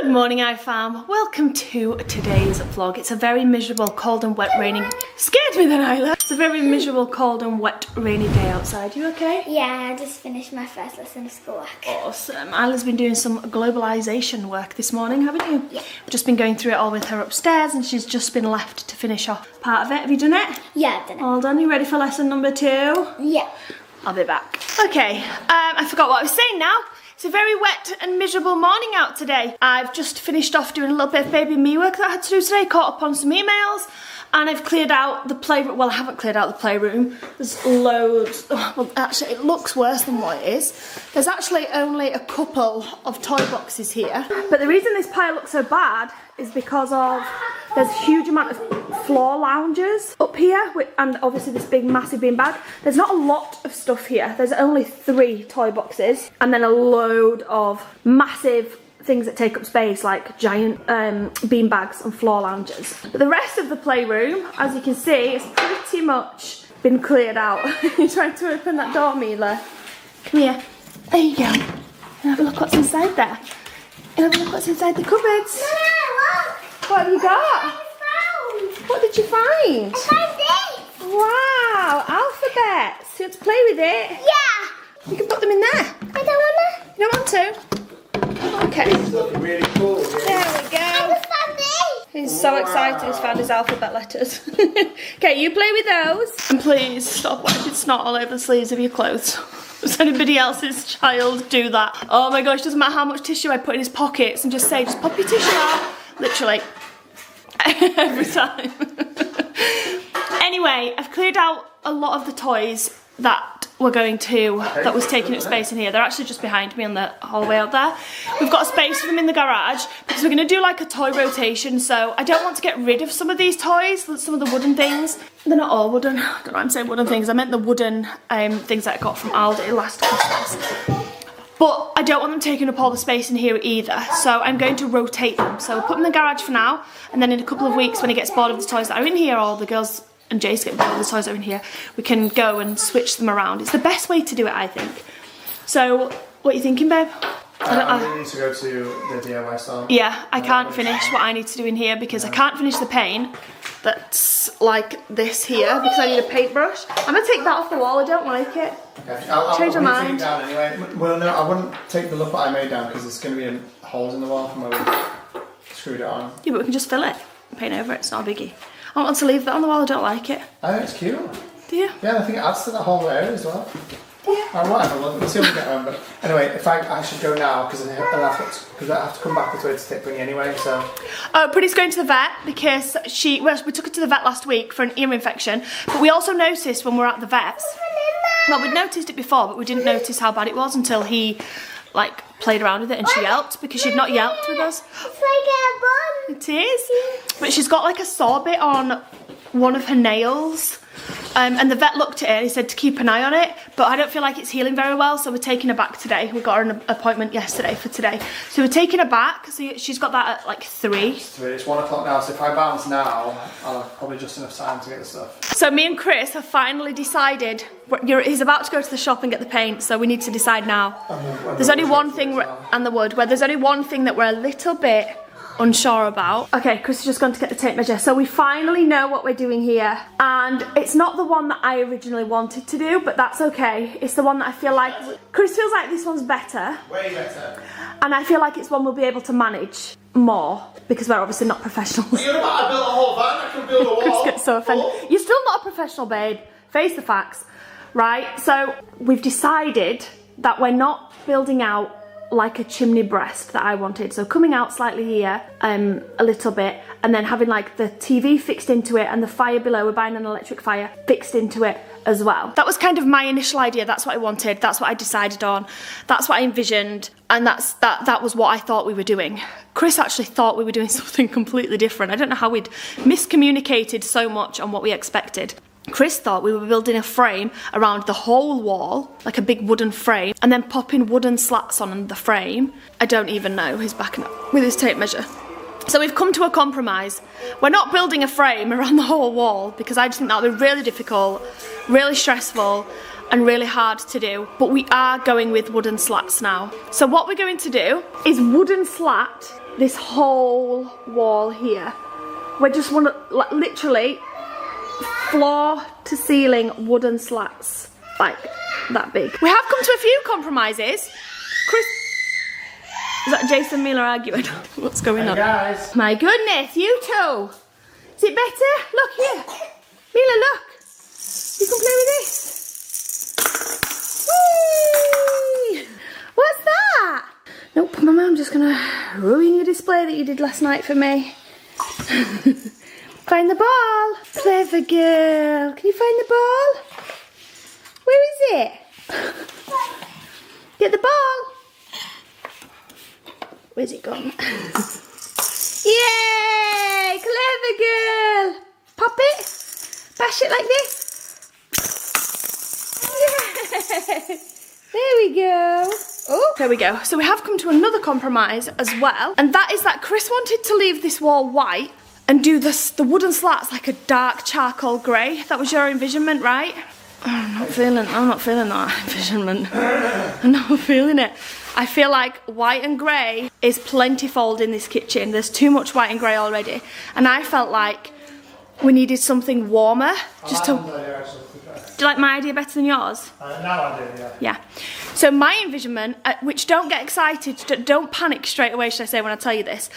Good morning, iFam. Welcome to today's vlog. It's a very miserable, cold and wet, raining... Scared me then, Isla. It's a very miserable, cold and wet, rainy day outside. You okay? Yeah, I just finished my first lesson of schoolwork. Awesome. Isla's been doing some globalisation work this morning, haven't you? Yeah. We've just been going through it all with her upstairs and she's just been left to finish off part of it. Have you done it? Yeah, I've done it. All done. You ready for lesson number 2? Yeah. I'll be back. Okay, I forgot what I was saying now. It's a very wet and miserable morning out today. I've just finished off doing a little bit of baby me work that I had to do today, caught up on some emails, and I've cleared out the playroom. Well, I haven't cleared out the playroom. There's loads. Well, actually, it looks worse than what it is. There's actually only a couple of toy boxes here. But the reason this pile looks so bad is because of there's a huge amount of floor loungers up here, and obviously this big massive bean bag. There's not a lot of stuff here. There's only 3 toy boxes and then a load of massive things that take up space, like giant bean bags and floor loungers. But the rest of the playroom, as you can see, is pretty much been cleared out. You're trying to open that door, Mila. Come here. There you go. And have a look what's inside there. And have a look what's inside the cupboards. What have you got? What did you find? I found this. Wow, alphabets. You want to play with it? Yeah. You can put them in there. I don't want You don't want to? Okay. It's looking really cool. There we go. I just found this. He's so excited he's found his alphabet letters. Okay, you play with those. And please stop wiping snot all over the sleeves of your clothes. Does anybody else's child do that? Oh my gosh, doesn't matter how much tissue I put in his pockets and just say, just pop your tissue out. Literally. Every time. Anyway, I've cleared out a lot of the toys that was taking up space in here. They're actually just behind me on the hallway out there. We've got a space for them in the garage because we're going to do like a toy rotation, so I don't want to get rid of some of these toys, some of the wooden things. They're not all wooden. I don't know why I'm saying wooden things. I meant the wooden things that I got from Aldi last Christmas. But I don't want them taking up all the space in here either, so I'm going to rotate them. So we'll put them in the garage for now, and then in a couple of weeks when he gets bored of the toys that are in here, or the girls and Jace get bored of the toys that are in here, we can go and switch them around. It's the best way to do it, I think. So, what are you thinking, babe? I really need to go to the DIY store. Yeah, I can't finish what I need to do in here because I can't finish the paint that's like this here because I need a paintbrush. I'm going to take that off the wall, I don't like it. Okay. I'll Change my mind. take it down anyway. Well, no, I wouldn't take the look that I made down because there's going to be holes in the wall from where we screwed it on. Yeah, but we can just fill it and paint over it, it's not a biggie. I don't want to leave that on the wall, I don't like it. I think it's cute. Do you? Yeah, I think it adds to that whole area as well. Yeah. Or whatever, we'll see when we get home. But anyway, if I should go now because I have to come back this way to take Brinny anyway. So. Oh, Pretty's going to the vet because we took her to the vet last week for an ear infection. But we also noticed when we were at the vets. Well, we'd noticed it before, but we didn't notice how bad it was until he like played around with it and she yelped because she'd not yelped with us. It's like a bun. It is, but she's got like a sore bit on one of her nails. And the vet looked at it and he said to keep an eye on it, but I don't feel like it's healing very well, so we're taking her back today. We got her an appointment yesterday for today, so we're taking her back. So she's got that at like 3. It's 1 o'clock now, so if I bounce now, I'll have probably just enough time to get the stuff. So me and Chris have finally decided. He's about to go to the shop and get the paint, so we need to decide now. There's only one thing, and the wood, where there's only one thing that we're a little bit unsure about. Okay, Chris has just gone to get the tape measure, so we finally know what we're doing here, and it's not the one that I originally wanted to do, but that's okay. It's the one that I feel like Chris feels like this one's better. Way better. And I feel like it's one we'll be able to manage more because we're obviously not professionals. Well, you're about to build a whole van, I can build a wall. Chris gets so offended. You're still not a professional, babe. Face the facts, right? So we've decided that we're not building out like a chimney breast that I wanted, so coming out slightly here a little bit, and then having like the TV fixed into it and the fire below, we're buying an electric fire fixed into it as well. That was kind of my initial idea. That's what I wanted, that's what I decided on, that's what I envisioned, and that was what I thought we were doing. Chris actually thought we were doing something completely different. I don't know how we'd miscommunicated so much on what we expected. Chris thought we were building a frame around the whole wall, like a big wooden frame, and then popping wooden slats on the frame. I don't even know, he's backing up with his tape measure. So we've come to a compromise. We're not building a frame around the whole wall because I just think that would be really difficult, really stressful, and really hard to do, but we are going with wooden slats now. So what we're going to do is wooden slat this whole wall here. We just want to, like, literally floor to ceiling wooden slats, like that big. We have come to a few compromises. Chris, is that Jason and Mila arguing? What's going on? Guys. My goodness, you two. Is it better? Look here. Mila, look. You can play with this. Whee! What's that? Nope, my mum just gonna ruin your display that you did last night for me. Find the ball. Clever girl. Can you find the ball? Where is it? Get the ball. Where's it gone? Yay! Clever girl. Pop it. Bash it like this. Yeah. There we go. Oh, there we go. So we have come to another compromise as well, and that is that Chris wanted to leave this wall white and do the wooden slats like a dark charcoal grey. That was your envisionment, right? I'm not feeling that envisionment. I'm not feeling it. I feel like white and grey is plentyfold in this kitchen. There's too much white and grey already, and I felt like we needed something warmer. Just to. Do you like my idea better than yours? Now I do, yeah. Yeah. So my envisionment, which don't get excited, don't panic straight away, should I say, when I tell you this,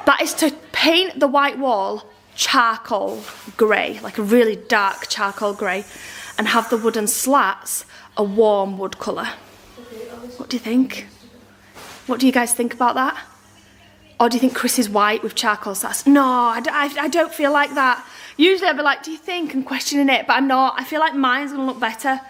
that is to paint the white wall charcoal grey, like a really dark charcoal grey, and have the wooden slats a warm wood colour. What do you think? What do you guys think about that? Or do you think Chris is white with charcoal slats? No, I don't feel like that. Usually I'd be like, do you think? And questioning it, but I'm not. I feel like mine's gonna look better.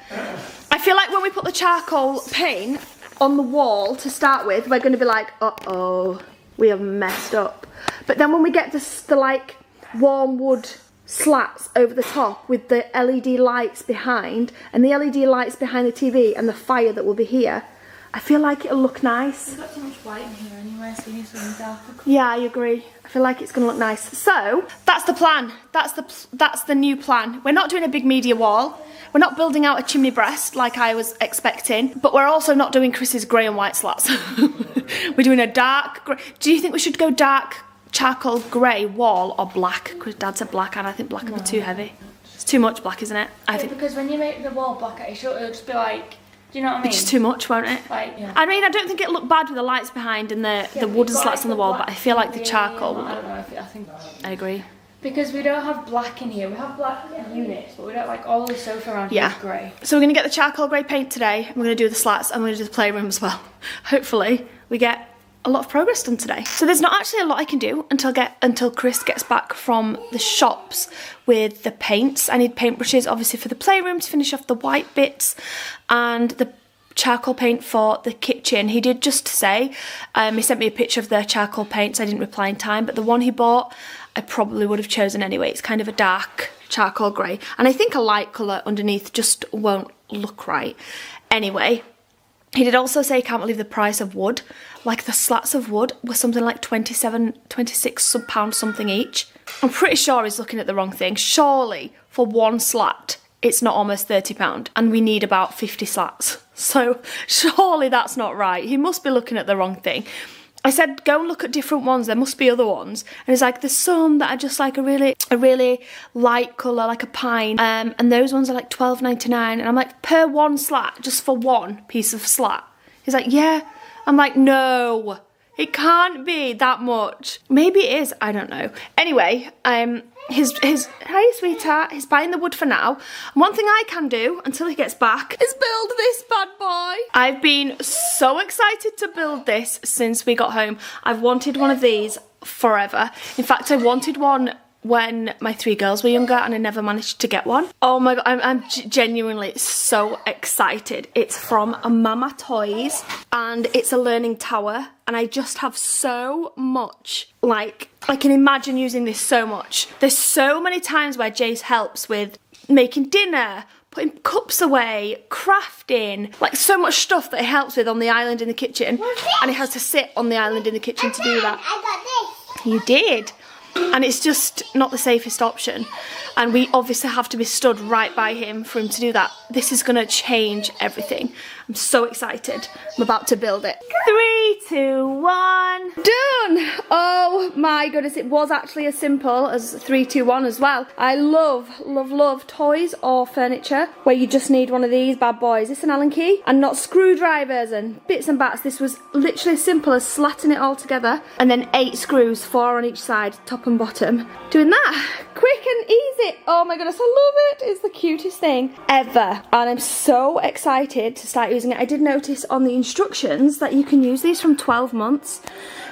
I feel like when we put the charcoal paint on the wall to start with, we're gonna be like, uh-oh, we have messed up. But then when we get the like warm wood slats over the top with the LED lights behind, and the LED lights behind the TV and the fire that will be here, I feel like it'll look nice. We've got too much white in here anyway, so we need something darker. Yeah, I agree. I feel like it's gonna look nice. So that's the plan. That's the new plan. We're not doing a big media wall. We're not building out a chimney breast like I was expecting, but we're also not doing Chris's grey and white slats. We're doing a dark grey. Do you think we should go dark charcoal grey wall or black? Because Dad said black, and I think black would be too heavy. It's too much black, isn't it? I think because when you make the wall black, it'll just be like. Do you know what I mean? It's too much, won't it? Like, yeah. I mean, I don't think it'll look bad with the lights behind and the wooden slats on the wall, but I feel like the charcoal will I look. don't know. I think. I agree. Because we don't have black in here. We have black units, but we don't like all the sofa around here is grey. So we're gonna get the charcoal grey paint today. We're gonna do the slats and we're gonna do the playroom as well. Hopefully, we get a lot of progress done today. So there's not actually a lot I can do until Chris gets back from the shops with the paints. I need paintbrushes, obviously, for the playroom to finish off the white bits, and the charcoal paint for the kitchen. He did just say, he sent me a picture of the charcoal paints. I didn't reply in time, but the one he bought, I probably would have chosen anyway. It's kind of a dark charcoal grey, and I think a light colour underneath just won't look right. Anyway, he did also say he can't believe the price of wood. Like the slats of wood were something like £26 something each. I'm pretty sure he's looking at the wrong thing. Surely for one slat it's not almost £30, and we need about 50 slats. So surely that's not right. He must be looking at the wrong thing. I said, go and look at different ones. There must be other ones. And he's like, there's some that are just like a really light colour, like a pine. And those ones are like £12.99. And I'm like, per one slat, just for one piece of slat. He's like, yeah. I'm like, no, it can't be that much. Maybe it is, I don't know. Anyway, hey sweetheart, he's buying the wood for now. And one thing I can do until he gets back is build this bad boy. I've been so excited to build this since we got home. I've wanted one of these forever. In fact, I wanted one when my 3 girls were younger, and I never managed to get one. Oh my god, I'm genuinely so excited. It's from Mama Toys, and it's a learning tower, and I just have so much, like, I can imagine using this so much. There's so many times where Jace helps with making dinner, putting cups away, crafting, like so much stuff that he helps with on the island in the kitchen, and he has to sit on the island in the kitchen to do that. I got this. You did. and it's just not the safest option, and we obviously have to be stood right by him for him to do that. This is going to change everything. I'm so excited. I'm about to build it. 3, 2, 1. Done! Oh my goodness, it was actually as simple as 3, 2, 1 as well. I love, love, love toys or furniture where you just need one of these bad boys. This is an Allen key and not screwdrivers and bits and bats. This was literally as simple as slatting it all together and then 8 screws, 4 on each side, top and bottom. Doing that quick and easy. Oh my goodness, I love it. It's the cutest thing ever. And I'm so excited to start using it. I did notice on the instructions that you can use these from 12 months.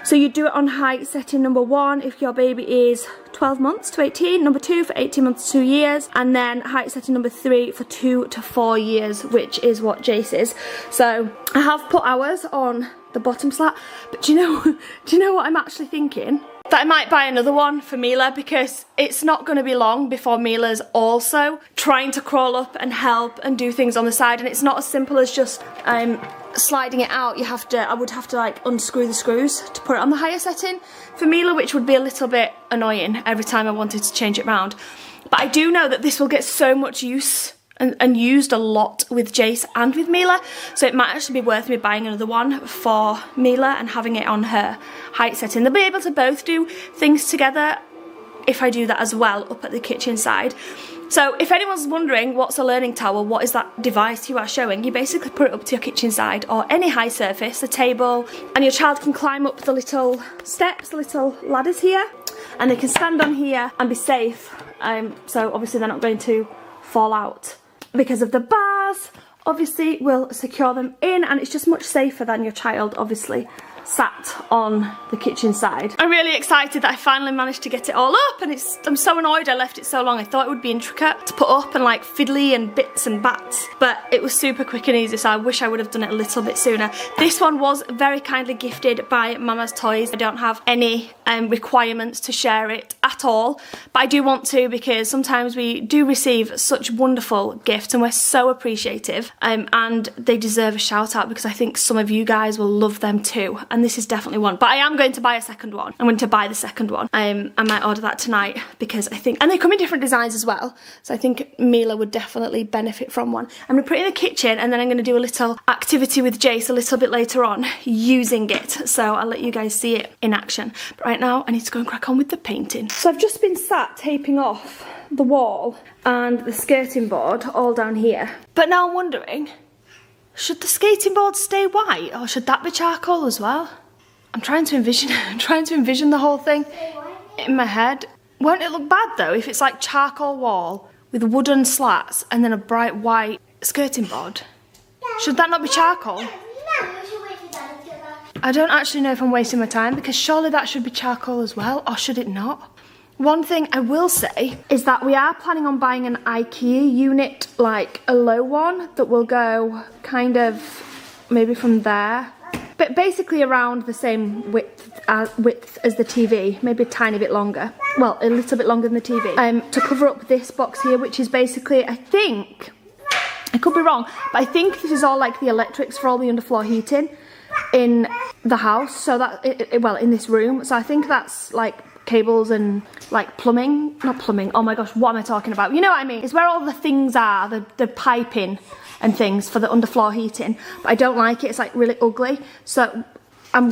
So you do it on height setting number 1 if your baby is 12 months to 18, number 2 for 18 months to 2 years, and then height setting number 3 for 2 to 4 years, which is what Jace is. So I have put hours on the bottom slat, but do you know what I'm actually thinking? That I might buy another one for Mila, because it's not going to be long before Mila's also trying to crawl up and help and do things on the side, and it's not as simple as just sliding it out. I would have to like unscrew the screws to put it on the higher setting for Mila, which would be a little bit annoying every time I wanted to change it round. But I do know that this will get so much use and used a lot with Jace and with Mila, so it might actually be worth me buying another one for Mila and having it on her height setting. They'll be able to both do things together if I do that as well up at the kitchen side. So if anyone's wondering what's a learning tower, what is that device you are showing, you basically put it up to your kitchen side or any high surface, a table, and your child can climb up the little steps, the little ladders here, and they can stand on here and be safe. So obviously they're not going to fall out because of the bars. Obviously we'll secure them in, and it's just much safer than your child obviously sat on the kitchen side. I'm really excited that I finally managed to get it all up, and I'm so annoyed I left it so long. I thought it would be intricate to put up and like fiddly and bits and bats, but it was super quick and easy, so I wish I would have done it a little bit sooner. This one was very kindly gifted by Mama's Toys. I don't have any requirements to share it at all, but I do want to, because sometimes we do receive such wonderful gifts and we're so appreciative, and they deserve a shout out, because I think some of you guys will love them too. And this is definitely one, but I am going to buy a second one. I'm going to buy the second one. I might order that tonight, because I think, and they come in different designs as well, so I think Mila would definitely benefit from one. I'm going to put it in the kitchen, and then I'm going to do a little activity with Jace a little bit later on using it, so I'll let you guys see it in action. But right now I need to go and crack on with the painting. So I've just been sat taping off the wall and the skirting board all down here, but now I'm wondering, should the skating board stay white, or should that be charcoal as well? I'm trying to envision the whole thing in my head. Won't it look bad though if it's like charcoal wall with wooden slats and then a bright white skirting board? Should that not be charcoal? I don't actually know if I'm wasting my time, because surely that should be charcoal as well, or should it not? One thing I will say is that we are planning on buying an IKEA unit, like a low one that will go kind of maybe from there, but basically around the same width as the TV, maybe a tiny bit longer, well, a little bit longer than the TV, to cover up this box here, which is basically, I think, I could be wrong, but I think this is all like the electrics for all the underfloor heating in the house, so that, well, in this room, so I think that's like cables and like plumbing, not plumbing, oh my gosh, what am I talking about? You know what I mean? It's where all the things are, the piping and things for the underfloor heating, but I don't like it, it's like really ugly, so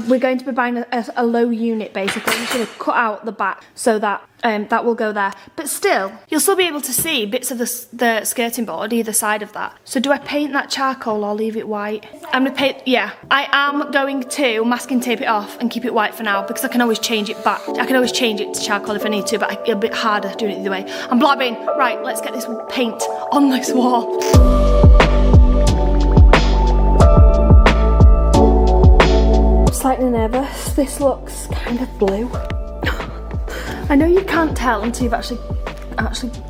we're going to be buying a low unit basically. I'm just going to cut out the back so that that will go there, but still you'll still be able to see bits of the skirting board either side of that. So do I paint that charcoal or leave it white? I'm gonna paint, yeah, I am going to masking tape it off and keep it white for now, because I can always change it back. I can always change it to charcoal if I need to, but it'll be a bit harder doing it either way. I'm blabbing. Right, let's get this paint on this wall. Slightly nervous. This looks kind of blue. I know you can't tell until you've actually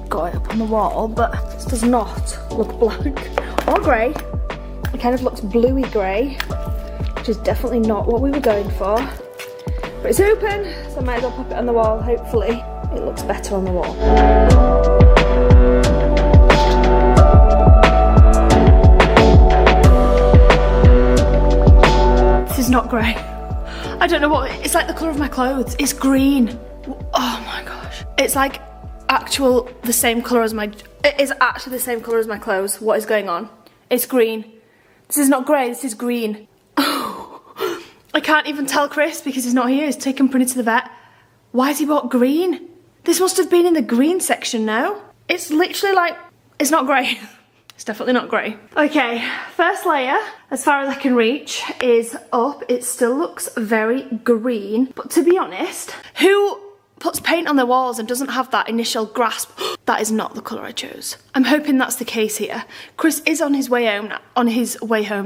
got it up on the wall, but this does not look black or grey. It kind of looks bluey grey, which is definitely not what we were going for. But it's open, so I might as well pop it on the wall. Hopefully it looks better on the wall. This is not grey. I don't know what, it's like the colour of my clothes. It's green. Oh my gosh. It's like the same colour as my, it is actually the same colour as my clothes. What is going on? It's green. This is not grey, this is green. I can't even tell Chris because he's not here. He's taken Prinny to the vet. Why has he bought green? This must have been in the green section now. It's literally like, it's not grey. It's definitely not grey. Okay, first layer, as far as I can reach, is up. It still looks very green. But to be honest, who puts paint on their walls and doesn't have that initial grasp? That is not the colour I chose. I'm hoping that's the case here. Chris is on his way home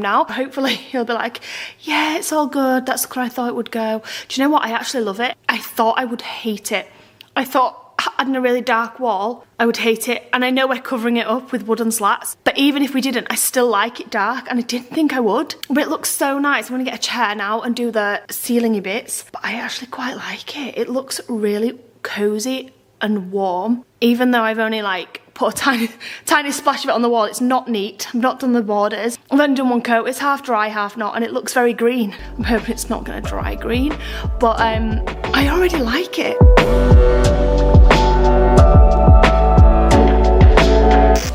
now. Hopefully he'll be like, yeah, it's all good. That's the colour I thought it would go. Do you know what? I actually love it. I thought I would hate it. I thought adding a really dark wall, I would hate it. And I know we're covering it up with wooden slats, but even if we didn't, I still like it dark, and I didn't think I would. But it looks so nice. I'm gonna get a chair now and do the ceilingy bits, but I actually quite like it. It looks really cozy and warm, even though I've only like put a tiny splash of it on the wall. It's not neat. I've not done the borders. I've only done one coat. It's half dry, half not, and it looks very green. I'm hoping it's not gonna dry green, but I already like it.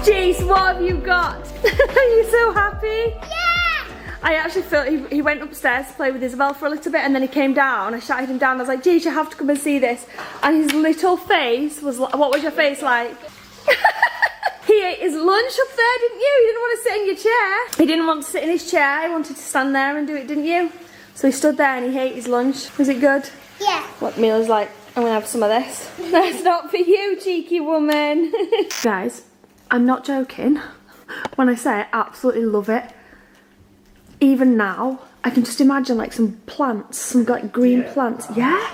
Jeez, what have you got? Are you so happy? Yeah! I actually felt he went upstairs to play with Isabel for a little bit, and then he came down. I shouted him down. I was like, Jeez, you have to come and see this. And his little face was like, what was your face like? He ate his lunch up there, didn't you? He didn't want to sit in your chair. He didn't want to sit in his chair. He wanted to stand there and do it, didn't you? So he stood there and he ate his lunch. Was it good? Yeah. What Mila's like, I'm gonna have some of this. That's not for you, cheeky woman. Guys, I'm not joking when I say I absolutely love it. Even now, I can just imagine like some plants, some like green plants. Yeah?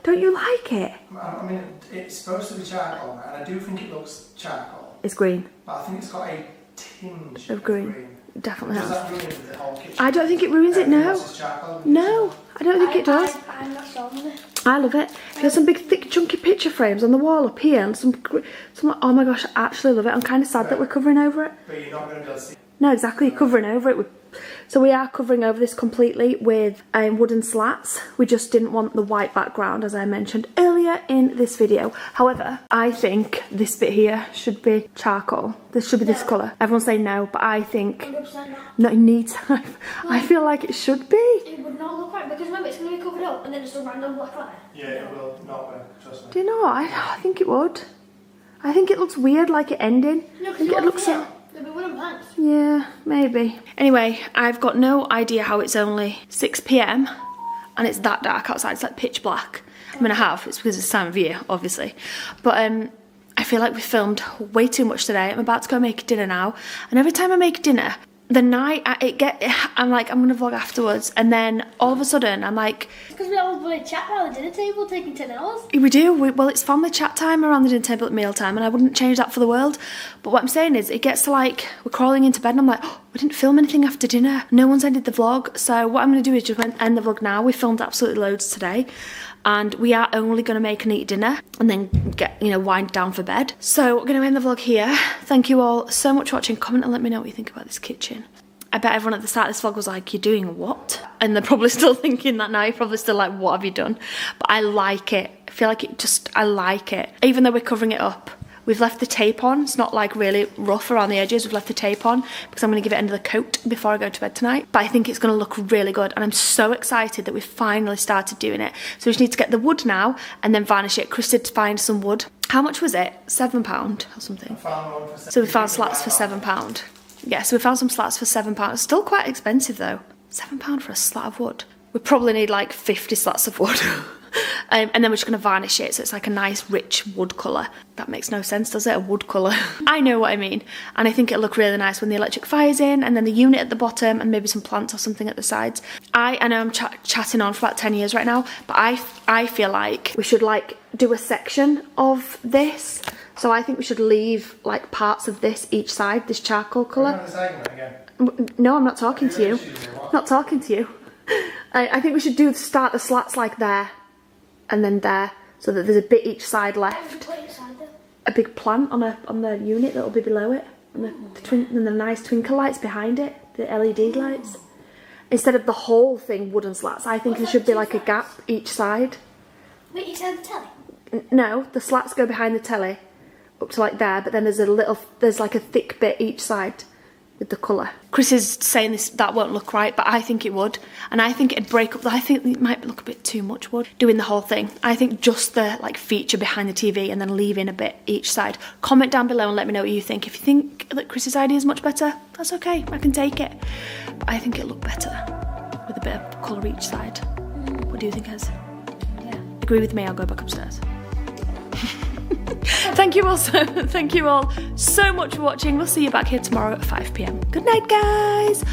Don't you like it? I mean, it's supposed to be charcoal, and I do think it looks charcoal. It's green. But I think it's got a tinge Of green. It definitely Does has. that ruin the whole kitchen? I don't think it ruins it, no. No, I don't think it does. I'm not sold on it. I love it. There's some big, thick, chunky picture frames on the wall up here, and some oh my gosh, I actually love it. I'm kind of sad that we're covering over it. But you're not going to be able to see. No, exactly, you're covering over it with. So we are covering over this completely with wooden slats. We just didn't want the white background, as I mentioned earlier in this video. However, I think this bit here should be charcoal. This should be this colour. Everyone's saying no, but I think 100% not. no, it needs. I feel like it should be. It would not look right, because remember, it's going to be covered up and then just a random black line. Yeah, it will not work, trust me. Do you know what? I think it would. I think it looks weird, like it ending. No, I think it looks so. There'll be wooden planks. Yeah, maybe. Anyway, I've got no idea how it's only 6 PM and it's that dark outside. It's like pitch black. I mean, I have. It's because it's the time of year, obviously. But I feel like we filmed way too much today. I'm about to go make dinner now. And every time I make dinner, the night I'm like, I'm gonna vlog afterwards, and then all of a sudden I'm like, Because we all play chat around the dinner table, taking 10 hours. we do. Well, it's family chat time around the dinner table at meal time, and I wouldn't change that for the world. But what I'm saying is, it gets to like, we're crawling into bed and I'm like, oh, we didn't film anything after dinner. No one's ended the vlog. So what I'm going to do is just end the vlog now. We filmed absolutely loads today. And we are only going to make and eat dinner and then get, wind down for bed. So we're going to end the vlog here. Thank you all so much for watching. Comment and let me know what you think about this kitchen. I bet everyone at the start of this vlog was like, you're doing what? And they're probably still thinking that now. You're probably still like, what have you done? But I like it. I feel like I like it. Even though we're covering it up, we've left the tape on. It's not like really rough around the edges. We've left the tape on because I'm going to give it another coat before I go to bed tonight. But I think it's going to look really good. And I'm so excited that we've finally started doing it. So we just need to get the wood now and then varnish it. Chris did find some wood. How much was it? £7 or something. So we found slats for £7. Yeah, so we found some slats for £7. Still quite expensive though. £7 for a slat of wood. We probably need like 50 slats of wood. And then we're just going to varnish it so it's like a nice rich wood colour. That makes no sense, does it? A wood colour. I know what I mean. And I think it'll look really nice when the electric fire's in, and then the unit at the bottom and maybe some plants or something at the sides. I know I'm chatting on for about 10 years right now, but I feel like we should like do a section of this. So I think we should leave like parts of this each side, this charcoal colour. No, I'm not talking to you. Not talking to you. I think we should start the slats like there and then there, so that there's a bit each side left. A big plant on the unit that'll be below it, and the nice twinkle lights behind it, the LED lights. Instead of the whole thing wooden slats, I think there should be like a gap each side. Wait, you said the telly? No, the slats go behind the telly up to like there, but then there's like a thick bit each side with the colour. Chris is saying that won't look right, but I think it would. And I think it'd break up, I think it might look a bit too much wood doing the whole thing. I think just the like feature behind the TV and then leaving a bit each side. Comment down below and let me know what you think. If you think that Chris's idea is much better, that's okay, I can take it. But I think it'll look better with a bit of colour each side. What do you think, Ez? Yeah. Agree with me, I'll go back upstairs. Thank you all so much for watching. We'll see you back here tomorrow at 5 PM. Good night, guys.